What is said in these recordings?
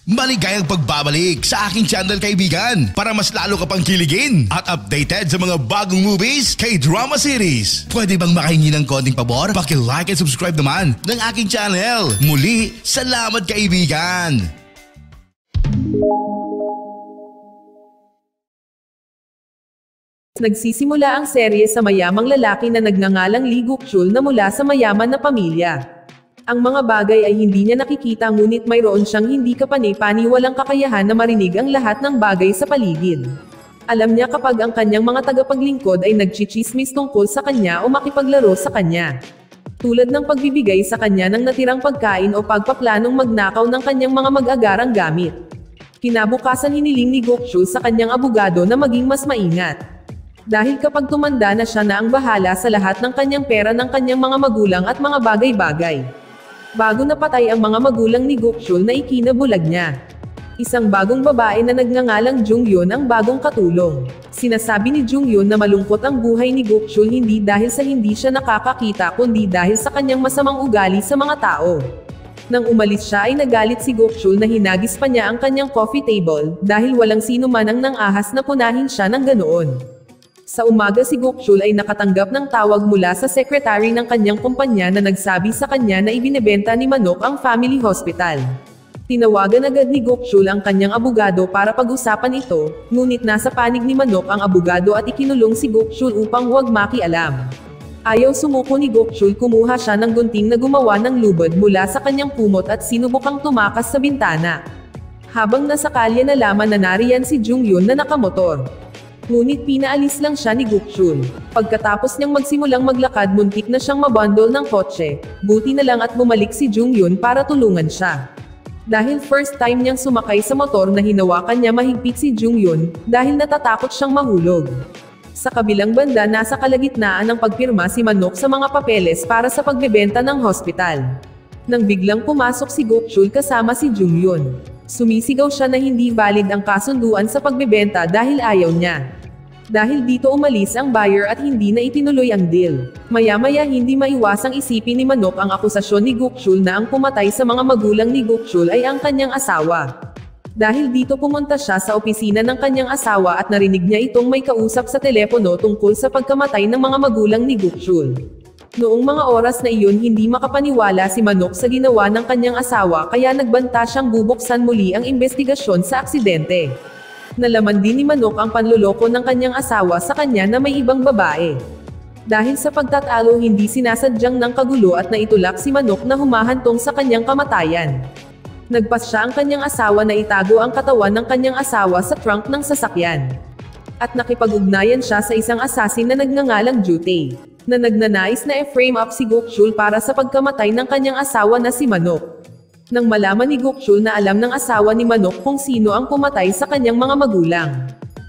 Maligayang pagbabalik sa aking channel, kaibigan, para mas lalo ka pang kiligin at updated sa mga bagong movies, K-drama series. Pwede bang makahingi ng konting pabor? Paki-like and subscribe naman ng aking channel. Muli, salamat kaibigan! Nagsisimula ang serye sa mayamang lalaki na nagngangalang Lee Guk-chul na mula sa mayaman na pamilya. Ang mga bagay ay hindi niya nakikita, ngunit mayroon siyang hindi kapani-paniwalang kakayahan na marinig ang lahat ng bagay sa paligid. Alam niya kapag ang kanyang mga tagapaglingkod ay nagchichismis tungkol sa kanya o makipaglaro sa kanya. Tulad ng pagbibigay sa kanya ng natirang pagkain o pagpaplanong magnakaw ng kanyang mga mag-agarang gamit. Kinabukasan hiniling ni Guk-chul sa kanyang abogado na maging mas maingat. Dahil kapag tumanda na siya na ang bahala sa lahat ng kanyang pera ng kanyang mga magulang at mga bagay-bagay. Bago napatay ang mga magulang ni Guk-chul na ikinabulag niya. Isang bagong babae na nagngangalang Jung-yeon ang bagong katulong. Sinasabi ni Jung-yeon na malungkot ang buhay ni Guk-chul hindi dahil sa hindi siya nakakakita kundi dahil sa kanyang masamang ugali sa mga tao. Nang umalis siya ay nagalit si Guk-chul na hinagis pa niya ang kanyang coffee table dahil walang sino man ang nangahas na punahin siya ng ganoon. Sa umaga si Guk-chul ay nakatanggap ng tawag mula sa sekretary ng kanyang kumpanya na nagsabi sa kanya na ibinebenta ni Manok ang family hospital. Tinawagan agad ni Guk-chul ang kanyang abogado para pag-usapan ito, ngunit nasa panig ni Manok ang abogado at ikinulong si Guk-chul upang huwag makialam. Ayaw sumuko ni Guk-chul, kumuha siya ng gunting na gumawa ng lubad mula sa kanyang kumot at sinubukang tumakas sa bintana. Habang nasa kalye nalaman na nariyan si Jung-yeon na nakamotor. Ngunit pinaalis lang siya ni Guk-chul. Pagkatapos niyang magsimulang maglakad, muntik na siyang mabundol ng kotse. Buti na lang at bumalik si Jung-yeon para tulungan siya. Dahil first time niyang sumakay sa motor na hinawakan niya mahigpit si Jung-yeon, dahil natatakot siyang mahulog. Sa kabilang banda, nasa kalagitnaan ng pagpirma si Manok sa mga papeles para sa pagbebenta ng hospital. Nang biglang pumasok si Guk-chul kasama si Jung-yeon. Sumisigaw siya na hindi valid ang kasunduan sa pagbebenta dahil ayaw niya. Dahil dito umalis ang buyer at hindi na itinuloy ang deal. Maya-maya hindi maiwasang isipin ni Manok ang akusasyon ni Guk-chul na ang pumatay sa mga magulang ni Guk-chul ay ang kanyang asawa. Dahil dito pumunta siya sa opisina ng kanyang asawa at narinig niya itong may kausap sa telepono tungkol sa pagkamatay ng mga magulang ni Guk-chul. Noong mga oras na iyon hindi makapaniwala si Manok sa ginawa ng kanyang asawa kaya nagbanta siyang bubuksan muli ang investigasyon sa aksidente. Nalaman din ni Manok ang panloloko ng kanyang asawa sa kanya na may ibang babae. Dahil sa pagtatalo hindi sinasadyang ng kagulo at naitulak si Manok na humahantong sa kanyang kamatayan. Nagpas siya ang kanyang asawa na itago ang katawan ng kanyang asawa sa trunk ng sasakyan. At nakipag-ugnayan siya sa isang assassin na nagngangalang Jute, na nagnanais na i-frame up si Guk-chul para sa pagkamatay ng kanyang asawa na si Manok. Nang malaman ni Guk-chul na alam ng asawa ni Manok kung sino ang pumatay sa kanyang mga magulang,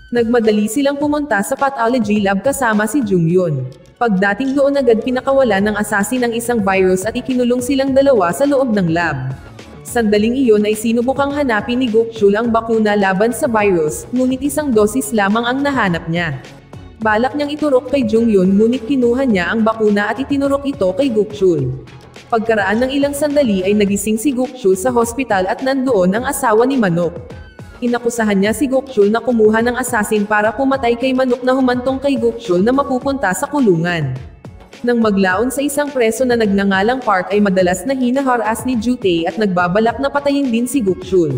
nagmadali silang pumunta sa pathology lab kasama si Jung-yeon. Pagdating doon agad pinakawalan ng assassin ang isang virus at ikinulong silang dalawa sa loob ng lab. Sandaling iyon ay sinubukang hanapin ni Guk-chul ang bakuna laban sa virus, ngunit isang dosis lamang ang nahanap niya. Balak niyang iturok kay Jung-yeon ngunit kinuha niya ang bakuna at itinurok ito kay Guk-chul. Pagkaraan ng ilang sandali ay nagising si Guk-chul sa hospital at nandoon ang asawa ni Manok. Inakusahan niya si Guk-chul na kumuha ng assassin para pumatay kay Manok na humantong kay Guk-chul na mapupunta sa kulungan. Nang maglaon sa isang preso na nagngangalang Park ay madalas na hinaharas ni Jute at nagbabalak na patayin din si Guk-chul.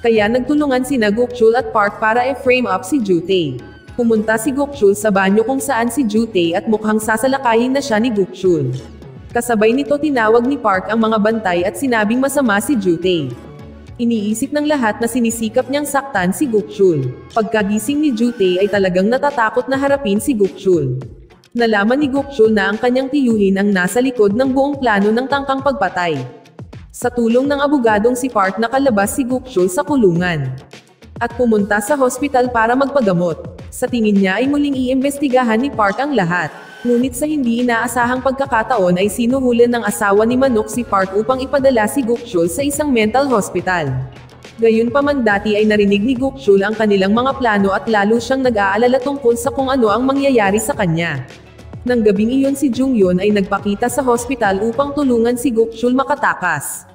Kaya nagtulungan sina Guk-chul at Park para i-frame up si Jute. Pumunta si Guk-chul sa banyo kung saan si Jute at mukhang sasalakayin na siya ni Guk-chul. Kasabay nito tinawag ni Park ang mga bantay at sinabing masama si Jute. Iniisip ng lahat na sinisikap niyang saktan si Guk-chul. Pagkagising ni Jute ay talagang natatakot na harapin si Guk-chul. Nalaman ni Guk-chul na ang kanyang tiyuhin ang nasa likod ng buong plano ng tangkang pagpatay. Sa tulong ng abogadong si Park nakalabas si Guk-chul sa kulungan at pumunta sa hospital para magpagamot. Sa tingin niya ay muling iimbestigahan ni Park ang lahat. Ngunit sa hindi inaasahang pagkakataon ay sinuhulan ng asawa ni Manok si Park upang ipadala si Guk-chul sa isang mental hospital. Gayunpaman dati ay narinig ni Guk-chul ang kanilang mga plano at lalo siyang nag-aalala tungkol sa kung ano ang mangyayari sa kanya. Nang gabing iyon si Jung-yeon ay nagpakita sa hospital upang tulungan si Guk-chul makatakas.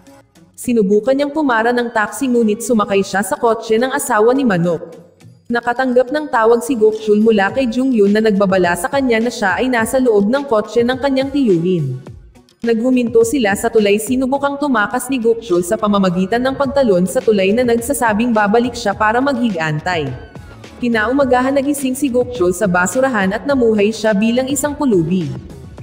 Sinubukan niyang pumara ng taxi ngunit sumakay siya sa kotse ng asawa ni Manok. Nakatanggap ng tawag si Gokchul mula kay Jungyun na nagbabala sa kanya na siya ay nasa loob ng kotse ng kanyang tiyuhin. Naghuminto sila sa tulay. Sinubukang tumakas ni Gokchul sa pamamagitan ng pagtalon sa tulay na nagsasabing babalik siya para maghigantay. Kinaumagahan nagising si Gokchul sa basurahan at namuhay siya bilang isang pulubi.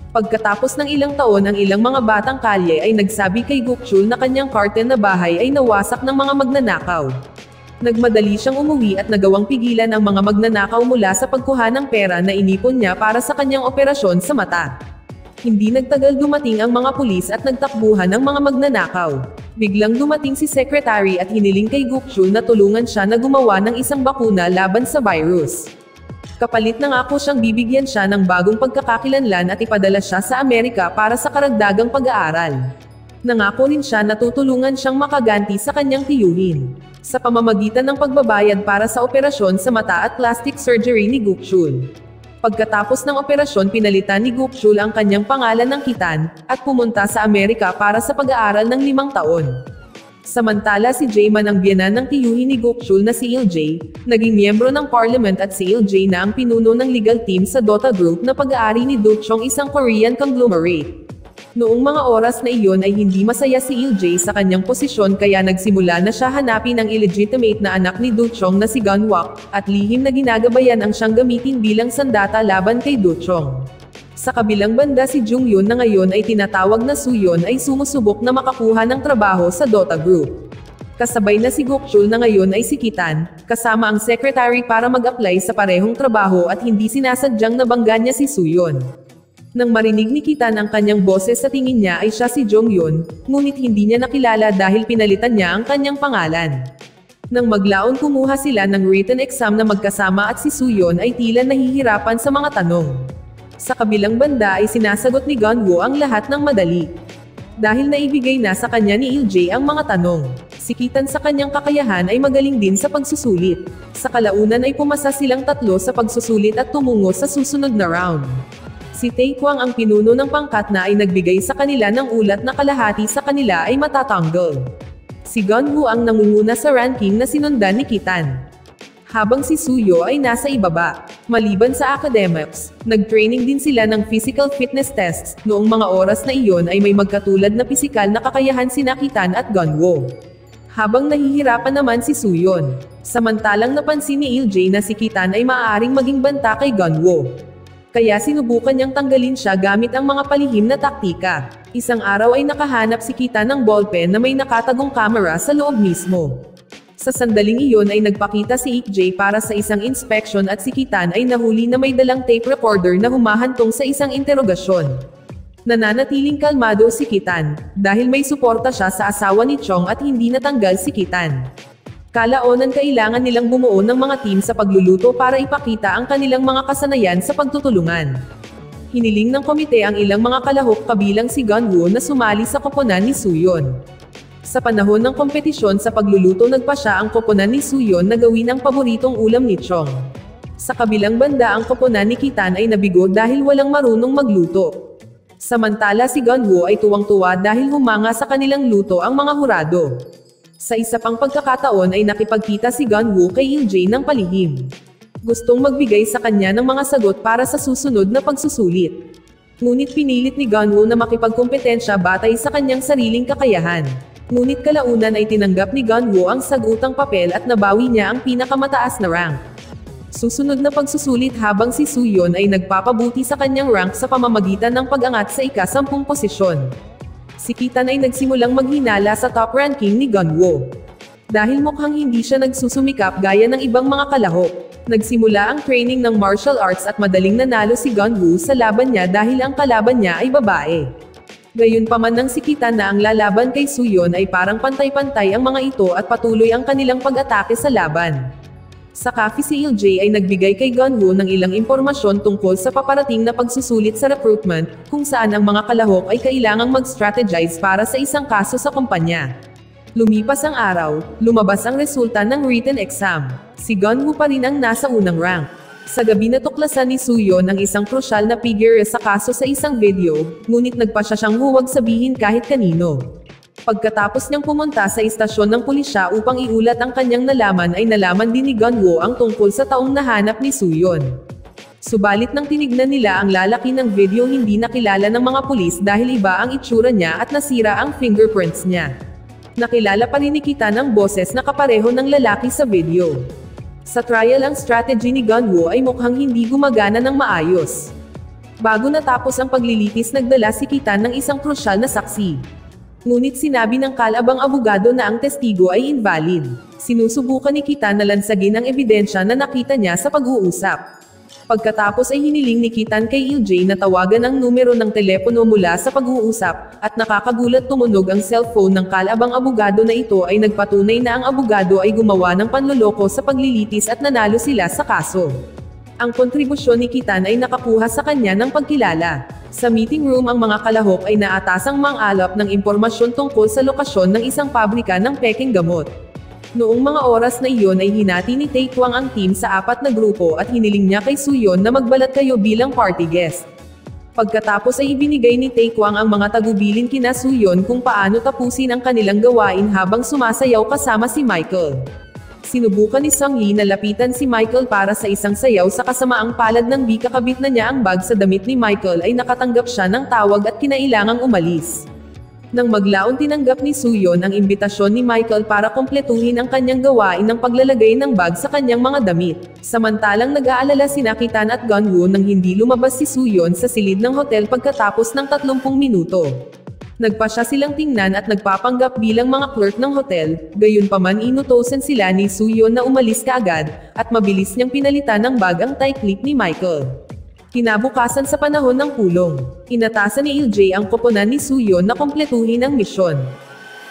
Pagkatapos ng ilang taon ang ilang mga batang kalye ay nagsabi kay Gokchul na kanyang kartel na bahay ay nawasak ng mga magnanakaw. Nagmadali siyang umuwi at nagawang pigilan ang mga magnanakaw mula sa pagkuha ng pera na inipon niya para sa kanyang operasyon sa mata. Hindi nagtagal dumating ang mga pulis at nagtakbuhan ng mga magnanakaw. Biglang dumating si Secretary at hiniling kay Gokchul na tulungan siya na gumawa ng isang bakuna laban sa virus. Kapalit na ngako siyang bibigyan siya ng bagong pagkakakilanlan at ipadala siya sa Amerika para sa karagdagang pag-aaral. Nangako rin siya na tutulungan siyang makaganti sa kanyang tiyuhin sa pamamagitan ng pagbabayad para sa operasyon sa mata at plastic surgery ni Gokchul. Pagkatapos ng operasyon pinalitan ni Gokchul ang kanyang pangalan ng Kitan at pumunta sa Amerika para sa pag-aaral ng 5 taon. Samantala si Jaeman ang biyenan ng tiyuhin ni Gokchul na si Il-jae, naging miyembro ng parliament at si Il-jae na ang pinuno ng legal team sa Dota Group na pag-aari ni Dochong, isang Korean conglomerate. Noong mga oras na iyon ay hindi masaya si Il-jae sa kanyang posisyon kaya nagsimula na siya hanapin ang illegitimate na anak ni Dochong na si Gunwak, at lihim na ginagabayan ang siyang gamitin bilang sandata laban kay Dochong. Sa kabilang banda si Jungyun na ngayon ay tinatawag na Suyon ay sumusubok na makakuha ng trabaho sa Dota Group. Kasabay na si Gokchul na ngayon ay si Kitan, kasama ang secretary para mag-apply sa parehong trabaho at hindi sinasadyang nabangga niya si Suyon. Nang marinig ni Kitan ang kanyang boses sa tingin niya ay siya si Jungyun, ngunit hindi niya nakilala dahil pinalitan niya ang kanyang pangalan. Nang maglaon kumuha sila ng written exam na magkasama at si Suyon ay tila nahihirapan sa mga tanong. Sa kabilang banda ay sinasagot ni Gunwoo ang lahat ng madali. Dahil naibigay na sa kanya ni Il-jae ang mga tanong. Si Kitan sa kanyang kakayahan ay magaling din sa pagsusulit. Sa kalaunan ay pumasa silang tatlo sa pagsusulit at tumungo sa susunod na round. Si Taekwang ang pinuno ng pangkat na ay nagbigay sa kanila ng ulat na kalahati sa kanila ay matatanggal. Si Gunwoo ang nangunguna sa ranking na sinundan ni Kitan. Habang si Suyo ay nasa ibaba. Maliban sa academics, nag-training din sila ng physical fitness tests. Noong mga oras na iyon ay may magkatulad na pisikal na kakayahan sina Kitan at Gunwoo. Habang nahihirapan naman si Suyon. Samantalang napansin ni Il-jae na si Kitan ay maaaring maging banta kay Gunwoo. Kaya sinubukan niyang tanggalin siya gamit ang mga palihim na taktika. Isang araw ay nakahanap si Kitan ng ballpen na may nakatagong kamera sa loob mismo. Sa sandaling iyon ay nagpakita si Il-jae para sa isang inspection at si Kitan ay nahuli na may dalang tape recorder na humahantong sa isang interogasyon. Nananatiling kalmado si Kitan, dahil may suporta siya sa asawa ni Chong at hindi natanggal si Kitan. Kalaunan kailangan nilang bumuo ng mga team sa pagluluto para ipakita ang kanilang mga kasanayan sa pagtutulungan. Hiniling ng komite ang ilang mga kalahok kabilang si Gunwoo na sumali sa koponan ni Suyon. Sa panahon ng kompetisyon sa pagluluto nagpasya ang koponan ni Suyon na gawin ang paboritong ulam ni Chong. Sa kabilang banda ang koponan ni Kitan ay nabigo dahil walang marunong magluto. Samantala si Gunwoo ay tuwang-tuwa dahil humanga sa kanilang luto ang mga hurado. Sa isa pang pagkakataon ay nakipagkita si Gunwoo kay Il-jae ng palihim. Gustong magbigay sa kanya ng mga sagot para sa susunod na pagsusulit. Ngunit pinilit ni Gunwoo na makipagkompetensya batay sa kanyang sariling kakayahan. Ngunit kalaunan ay tinanggap ni Gunwoo ang sagutang papel at nabawi niya ang pinakamataas na rank. Susunod na pagsusulit habang si Suyon ay nagpapabuti sa kanyang rank sa pamamagitan ng pag-angat sa ika-10 posisyon. Si Kitan ay nagsimulang maghinala sa top ranking ni Gunwoo. Dahil mukhang hindi siya nagsusumikap gaya ng ibang mga kalahok, nagsimula ang training ng martial arts at madaling nanalo si Gunwoo sa laban niya dahil ang kalaban niya ay babae. Gayunpaman nang si Kitan na ang lalaban kay Suyon ay parang pantay-pantay ang mga ito at patuloy ang kanilang pag-atake sa laban. Sa cafe si Il-jae ay nagbigay kay Gunwoo ng ilang impormasyon tungkol sa paparating na pagsusulit sa recruitment, kung saan ang mga kalahok ay kailangang mag-strategize para sa isang kaso sa kumpanya. Lumipas ang araw, lumabas ang resulta ng written exam. Si Gunwoo pa rin ang nasa unang rank. Sa gabi natuklasan ni Suyon ang isang krusyal na figure sa kaso sa isang video, ngunit nagpasya siyang huwag sabihin kahit kanino. Pagkatapos niyang pumunta sa istasyon ng pulisya upang iulat ang kanyang nalaman ay nalaman din ni Gunwoo ang tungkol sa taong nahanap ni Suyon. Subalit nang tinignan nila ang lalaki ng video hindi nakilala ng mga pulis dahil iba ang itsura niya at nasira ang fingerprints niya. Nakilala pa rin ni Kitan ang boses na kapareho ng lalaki sa video. Sa trial ang strategy ni Gunwoo ay mukhang hindi gumagana ng maayos. Bago natapos ang paglilitis nagdala si Kitan ng isang krusyal na saksi. Ngunit sinabi ng kalabang abogado na ang testigo ay invalid. Sinusubukan ni Kitan na lansagin ang ebidensya na nakita niya sa pag-uusap. Pagkatapos ay hiniling ni Kitan kay LJ na tawagan ang numero ng telepono mula sa pag-uusap, at nakakagulat tumunog ang cellphone ng kalabang abogado na ito ay nagpatunay na ang abogado ay gumawa ng panloloko sa paglilitis at nanalo sila sa kaso. Ang kontribusyon ni Kitan ay nakakuha sa kanya ng pagkilala. Sa meeting room ang mga kalahok ay naatasang mang-alap ng impormasyon tungkol sa lokasyon ng isang pabrika ng pekeng gamot. Noong mga oras na iyon ay hinati ni Taekwang ang team sa 4 na grupo at hiniling niya kay Suyon na magbalat kayo bilang party guest. Pagkatapos ay ibinigay ni Taekwang ang mga tagubilin kina Suyon kung paano tapusin ang kanilang gawain habang sumasayaw kasama si Michael. Sinubukan ni Sung Lee na lapitan si Michael para sa isang sayaw sa kasamaang palad ng kakabit na niya ang bag sa damit ni Michael ay nakatanggap siya ng tawag at kinailangang umalis. Nang maglaon tinanggap ni Suyon ang imbitasyon ni Michael para kumpletuhin ang kanyang gawain ng paglalagay ng bag sa kanyang mga damit. Samantalang nag-aalala sina Kitan at Gunwoo nang hindi lumabas si Suyon sa silid ng hotel pagkatapos ng 30 minuto. Nagpasya silang tingnan at nagpapanggap bilang mga clerk ng hotel, gayunpaman inutosan sila ni Suyon na umalis kaagad, at mabilis niyang pinalitan ng bag ang tie clip ni Michael. Kinabukasan sa panahon ng kulong, inatasan ni LJ ang koponan ni Suyon na kumpletuhin ang misyon.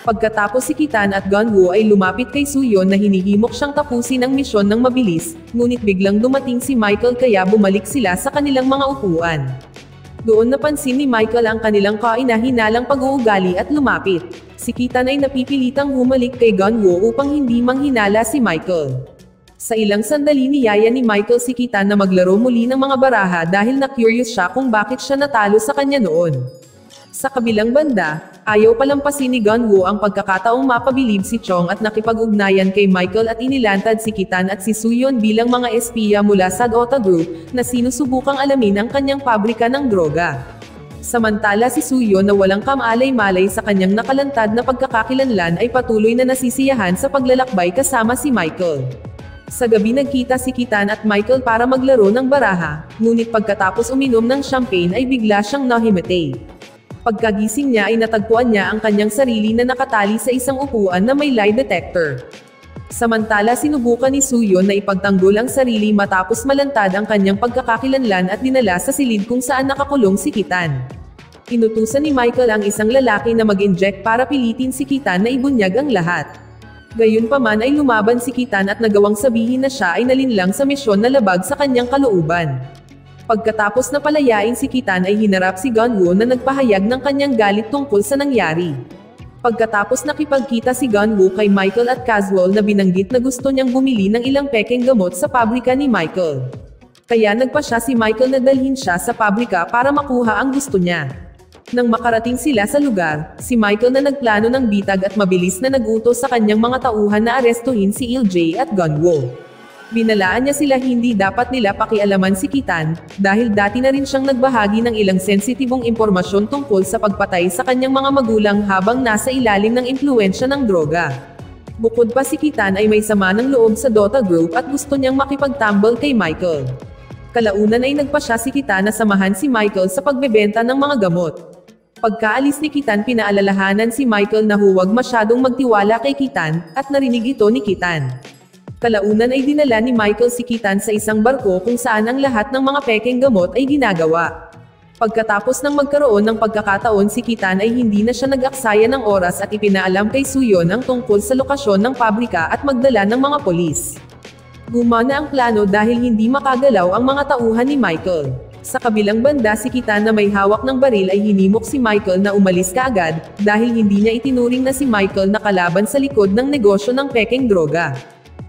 Pagkatapos si Kitan at Gunwoo ay lumapit kay Suyon na hinihimok siyang tapusin ang misyon ng mabilis, ngunit biglang dumating si Michael kaya bumalik sila sa kanilang mga upuan. Doon napansin ni Michael ang kanilang kahinahinalang pag-uugali at lumapit. Si Kitan ay napipilitang humalik kay Gunwoo upang hindi manghinala si Michael. Sa ilang sandali niyaya ni Michael si Kitan na maglaro muli ng mga baraha dahil na-curious siya kung bakit siya natalo sa kanya noon. Sa kabilang banda, ayaw palampasin ni Gunwoo ang pagkakataong mapabilib si Chong at nakipag-ugnayan kay Michael at inilantad si Kitan at si Suyon bilang mga espiya mula sa Dota Group na sinusubukang alamin ang kanyang pabrika ng droga. Samantala si Suyon na walang kamalay-malay sa kanyang nakalantad na pagkakakilanlan ay patuloy na nasisiyahan sa paglalakbay kasama si Michael. Sa gabi nagkita si Kitan at Michael para maglaro ng baraha, ngunit pagkatapos uminom ng champagne ay bigla siyang nahimatay. Pagkagising niya ay natagpuan niya ang kanyang sarili na nakatali sa isang upuan na may lie detector. Samantala sinubukan ni Suyon na ipagtanggol ang sarili matapos malantad ang kanyang pagkakakilanlan at dinala sa silid kung saan nakakulong si Kitan. Inutusan ni Michael ang isang lalaki na mag-inject para pilitin si Kitan na ibunyag ang lahat. Gayunpaman ay lumaban si Kitan at nagawang sabihin na siya ay nalinlang sa misyon na labag sa kanyang kalooban. Pagkatapos na palayain si Kitan ay hinarap si Gunwoo na nagpahayag ng kanyang galit tungkol sa nangyari. Pagkatapos nakipagkita si Gunwoo kay Michael at casual na binanggit na gusto niyang bumili ng ilang pekeng gamot sa pabrika ni Michael. Kaya nagpasya si Michael na dalhin siya sa pabrika para makuha ang gusto niya. Nang makarating sila sa lugar, si Michael na nagplano ng bitag at mabilis na nagutos sa kanyang mga tauhan na arestuhin si LJ at Gunwoo. Binalaan niya sila hindi dapat nila pakialaman si Kitan, dahil dati na rin siyang nagbahagi ng ilang sensitibong impormasyon tungkol sa pagpatay sa kanyang mga magulang habang nasa ilalim ng impluensya ng droga. Bukod pa si Kitan ay may sama ng loob sa Dota Group at gusto niyang makipagtambol kay Michael. Kalaunan ay nagpasya si Kitan na samahan si Michael sa pagbebenta ng mga gamot. Pagkaalis ni Kitan pinaalalahanan si Michael na huwag masyadong magtiwala kay Kitan, at narinig ito ni Kitan. Kalaunan ay dinala ni Michael si Kitan sa isang barko kung saan ang lahat ng mga pekeng gamot ay ginagawa. Pagkatapos ng magkaroon ng pagkakataon si Kitan ay hindi na siya nag-aksaya ng oras at ipinaalam kay Suyon ang tungkol sa lokasyon ng pabrika at magdala ng mga polis. Gumana ang plano dahil hindi makagalaw ang mga tauhan ni Michael. Sa kabilang banda si Kitan na may hawak ng baril ay hinimok si Michael na umalis kaagad, dahil hindi niya itinuring na si Michael na kalaban sa likod ng negosyo ng pekeng droga.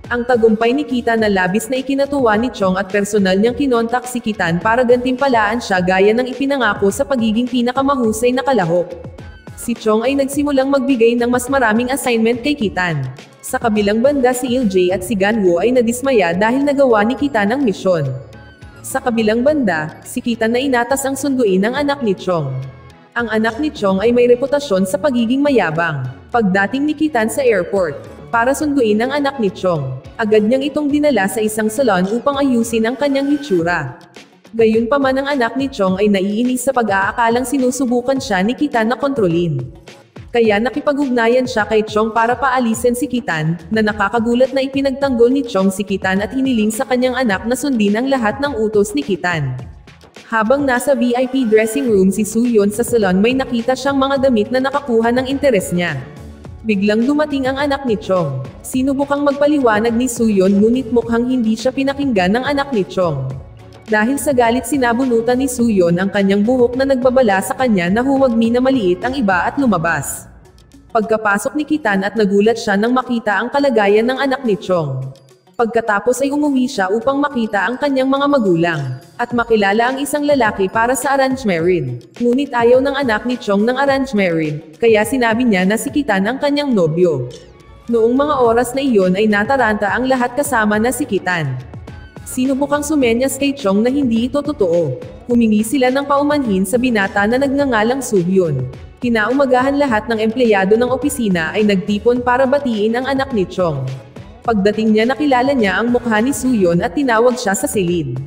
Ang tagumpay ni Kitan na labis na ikinatuwa ni Chong at personal niyang kinontak si Kitan para gantimpalaan siya gaya ng ipinangako sa pagiging pinakamahusay na kalahok. Si Chong ay nagsimulang magbigay ng mas maraming assignment kay Kitan. Sa kabilang banda si Il-jae at si Ganwoo ay nadismaya dahil nagawa ni Kitan ang misyon. Sa kabilang banda, si Kitan na inatas ang sunduin ng anak ni Chong. Ang anak ni Chong ay may reputasyon sa pagiging mayabang. Pagdating ni Kitan sa airport, para sunduin ang anak ni Chong, agad niyang itong dinala sa isang salon upang ayusin ang kanyang hitsura. Gayunpaman ang anak ni Chong ay naiinis sa pag-aakalang sinusubukan siya ni Kitan na kontrolin. Kaya nakipag-ugnayan siya kay Chong para paalisin si Kitan, na nakakagulat na ipinagtanggol ni Chong si Kitan at hiniling sa kanyang anak na sundin ang lahat ng utos ni Kitan. Habang nasa VIP dressing room si Soo-yeon sa salon may nakita siyang mga damit na nakakuha ng interes niya. Biglang dumating ang anak ni Chong. Sinubukang magpaliwanag ni Soo-yeon ngunit mukhang hindi siya pinakinggan ng anak ni Chong. Dahil sa galit sinabunutan ni Soo-yeon ang kanyang buhok na nagbabala sa kanya na huwag na maliit ang iba at lumabas. Pagkapasok ni Kitan at nagulat siya nang makita ang kalagayan ng anak ni Chong. Pagkatapos ay umuwi siya upang makita ang kanyang mga magulang, at makilala ang isang lalaki para sa arranged marriage. Ngunit ayaw ng anak ni Chong ng arranged marriage, kaya sinabi niya na si Kitan ang kanyang nobyo. Noong mga oras na iyon ay nataranta ang lahat kasama na si Kitan. Sinubukang sumenyas kay Chong na hindi ito totoo. Humingi sila ng paumanhin sa binata na nagngangalang Soo-yeon. Kinaumagahan lahat ng empleyado ng opisina ay nagtipon para batiin ang anak ni Chong. Pagdating niya nakilala niya ang mukha ni Soo-yeon at tinawag siya sa silid.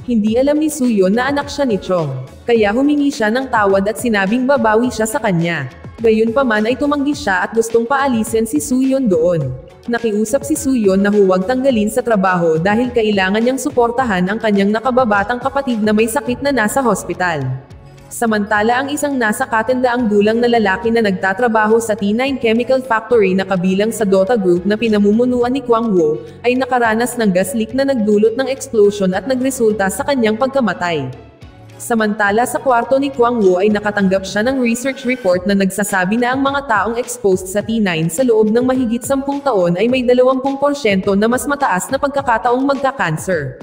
Hindi alam ni Soo-yeon na anak siya ni Chong, kaya humingi siya ng tawad at sinabing babawi siya sa kanya. Gayunpaman ay tumanggi siya at gustong paalisin si Soo-yeon doon. Nakiusap si Soo-yeon na huwag tanggalin sa trabaho dahil kailangan niyang suportahan ang kanyang nakababatang kapatid na may sakit na nasa hospital. Samantala ang isang nasa katendaang gulang na lalaki na nagtatrabaho sa T9 Chemical Factory na kabilang sa Dota Group na pinamumunuan ni Kwang-woo, ay nakaranas ng gas leak na nagdulot ng explosion at nagresulta sa kanyang pagkamatay. Samantala sa kwarto ni Kwang-woo ay nakatanggap siya ng research report na nagsasabi na ang mga taong exposed sa T9 sa loob ng mahigit 10 taon ay may 20% na mas mataas na pagkakataong magka-cancer.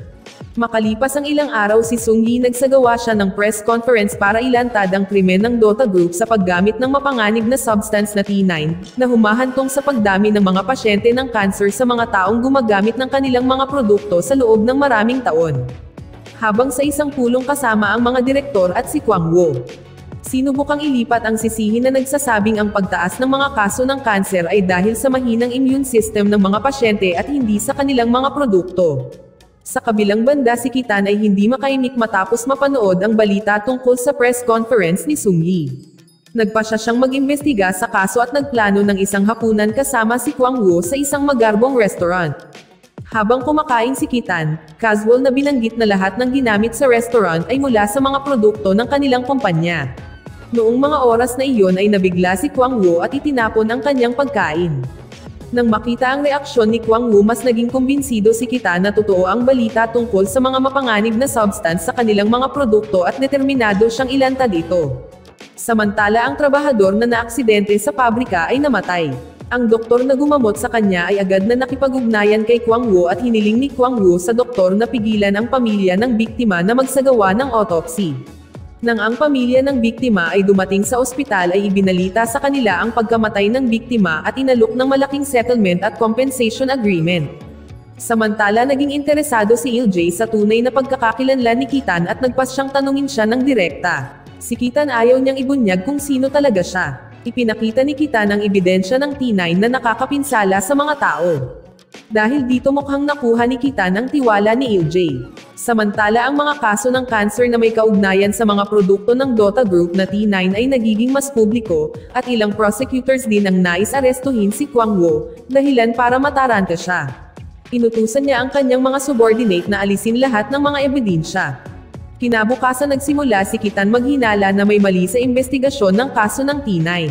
Makalipas ang ilang araw si Sung-hee nagsagawa siya ng press conference para ilantad ang krimen ng Dota Group sa paggamit ng mapanganib na substance na T9, na humahantong sa pagdami ng mga pasyente ng cancer sa mga taong gumagamit ng kanilang mga produkto sa loob ng maraming taon. Habang sa isang pulong kasama ang mga direktor at si Kwang-woo, sinubukang ilipat ang sisihin na nagsasabing ang pagtaas ng mga kaso ng cancer ay dahil sa mahinang immune system ng mga pasyente at hindi sa kanilang mga produkto. Sa kabilang banda si Kitan ay hindi makaimik matapos mapanood ang balita tungkol sa press conference ni Sung-hee. Nagpasya siyang mag-imbestiga sa kaso at nagplano ng isang hapunan kasama si Kwang-woo sa isang magarbong restaurant. Habang kumakain si Kitan, casual na binanggit na lahat ng ginamit sa restaurant ay mula sa mga produkto ng kanilang kumpanya. Noong mga oras na iyon ay nabigla si Kwang-woo at itinapon ang kanyang pagkain. Nang makita ang reaksyon ni Kwang-woo mas naging kumbinsido si Kitan na totoo ang balita tungkol sa mga mapanganib na substance sa kanilang mga produkto at determinado siyang ilantad ito. Samantala ang trabahador na naaksidente sa pabrika ay namatay. Ang doktor na gumamot sa kanya ay agad na nakipag-ugnayan kay Kwang-woo at hiniling ni Kwang-woo sa doktor na pigilan ang pamilya ng biktima na magsagawa ng autopsy. Nang ang pamilya ng biktima ay dumating sa ospital ay ibinalita sa kanila ang pagkamatay ng biktima at inalok ng malaking settlement at compensation agreement. Samantala naging interesado si Il-jae sa tunay na pagkakakilanlan ni Kitan at nagpas siyang tanungin siya ng direkta. Si Kitan ayaw niyang ibunyag kung sino talaga siya. Ipinakita ni Kitan ang ebidensya ng T9 na nakakapinsala sa mga tao. Dahil dito mukhang nakuha ni Kitan ang tiwala ni Il-jae. Samantala ang mga kaso ng cancer na may kaugnayan sa mga produkto ng Dota Group na T9 ay nagiging mas publiko, at ilang prosecutors din ang nais-arestuhin si Kwang-woo, dahilan para mataranta siya. Inutusan niya ang kanyang mga subordinate na alisin lahat ng mga ebidensya. Kinabukasan nagsimula si Kitan maghinala na may mali sa investigasyon ng kaso ng T9.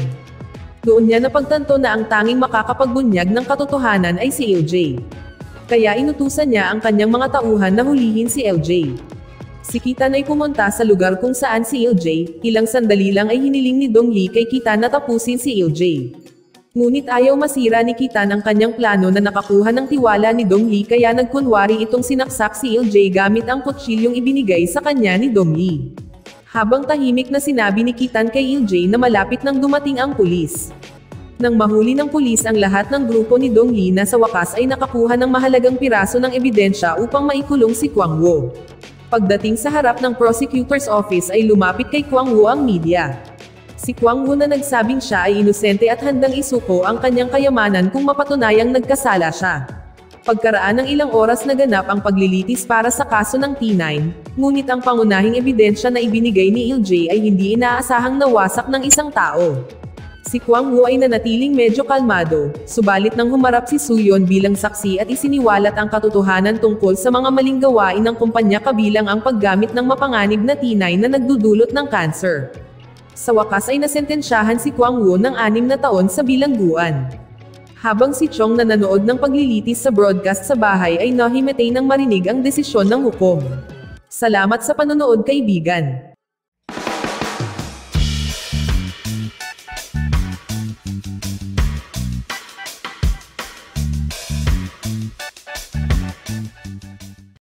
Doon niya napagtanto na ang tanging makakapagbunyag ng katotohanan ay si Il-jae. Kaya inutusan niya ang kanyang mga tauhan na hulihin si Il-jae. Si Kitan ay pumunta sa lugar kung saan si Il-jae, ilang sandali lang ay hiniling ni Dong-hee kay Kitan na tapusin si Il-jae. Ngunit ayaw masira ni Kitan ang kanyang plano na nakakuha ng tiwala ni Dong-hee kaya nagkunwari itong sinaksak si Il-jae gamit ang kutsilyong ibinigay sa kanya ni Dong-hee. Habang tahimik na sinabi ni Kitan kay LJ na malapit nang dumating ang pulis. Nang mahuli ng pulis ang lahat ng grupo ni Dong Li na sa wakas ay nakakuha ng mahalagang piraso ng ebidensya upang maikulong si Kwang Wo. Pagdating sa harap ng prosecutor's office ay lumapit kay Kwang Wo ang media. Si Kwang Wo na nagsabing siya ay inosente at handang isuko ang kanyang kayamanan kung mapatunayang nagkasala siya. Pagkaraan ng ilang oras naganap ang paglilitis para sa kaso ng T9, ngunit ang pangunahing ebidensya na ibinigay ni LJ ay hindi inaasahang nawasak ng isang tao. Si Kwang Wo ay nanatiling medyo kalmado, subalit nang humarap si Suyon bilang saksi at isiniwalat ang katotohanan tungkol sa mga maling gawain ng kumpanya kabilang ang paggamit ng mapanganib na T9 na nagdudulot ng cancer. Sa wakas ay nasentensyahan si Kwang Wo ng 6 na taon sa bilangguan. Habang si Chong na nanood ng paglilitis sa broadcast sa bahay ay nahimatay nang marinig ang desisyon ng hukom. Salamat sa panonood kaibigan.